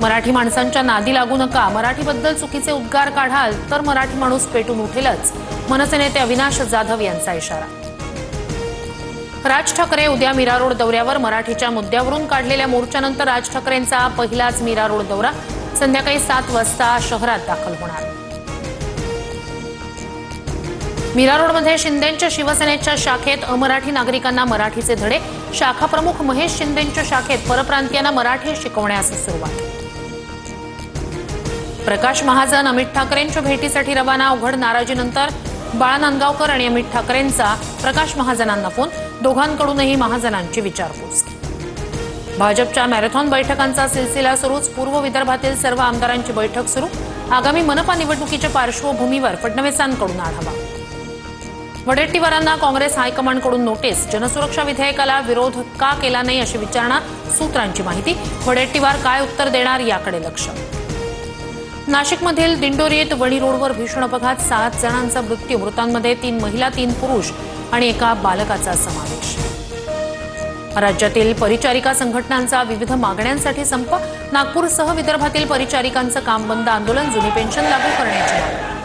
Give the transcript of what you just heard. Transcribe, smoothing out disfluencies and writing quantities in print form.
मराठी माणसांच्या नादी लागू नका, मराठीबद्दल चुकीचे उद्गार काढाल तर मराठी माणूस पेटून उठेलच, मनसे नेते अविनाश जाधव यांचा इशारा। राज ठाकरे उद्या मीरा रोड दौऱ्यावर। मराठीच्या मुद्द्यावरून काढलेल्या मोर्चानंतर राज ठाकरेंचा पहिलाच मीरा रोड दौरा संध्याकाळी 7 वाजता शहरात दाखल होणार। मीरा रोडमध्ये शिंदेंच्या शिवसेनेच्या शाखेत अमराठी नागरिकांना मराठीचे धडे। शाखा प्रमुख महेश शिंदेंच्या शाखेत परप्रांतीयांना मराठी शिकवण्यास सुरुवात। प्रकाश महाजन अमित ठाकरेंच्या भेटीसाठी रवाना। उघड नाराजीनंतर बाळा नांदगावकर आणि अमित ठाकरेंचा प्रकाश महाजनांना फोन। दोघांकडूनही महाजनांची विचारपूस। भाजपच्या मॅरेथॉन बैठकांचा सिलसिला सुरूच। पूर्व विदर्भातील सर्व आमदारांची बैठक सुरू। आगामी मनपा निवडणुकीच्या पार्श्वभूमीवर फडणवीसांकडून आढावा। वडेट्टीवारांना काँग्रेस हायकमांडकडून नोटीस। जनसुरक्षा विधेयकाला विरोध का केला नाही अशी विचारणा। सूत्रांची माहिती। वडेट्टीवार काय उत्तर देणार याकडे लक्ष। नाशिकमधील दिंडोरीत वणी रोडवर भीषण अपघात। 7 जणांचा मृत्यू। मृतांमध्ये 3 महिला 3 पुरुष आणि एका बालकाचा समावेश। राज्यातील परिचारिका संघटनांचा विविध मागण्यांसाठी संप। नागपूरसह विदर्भातील परिचारिकांचं काम बंद। आंदोलन। जुनी पेन्शन लागू करण्याची मागणी।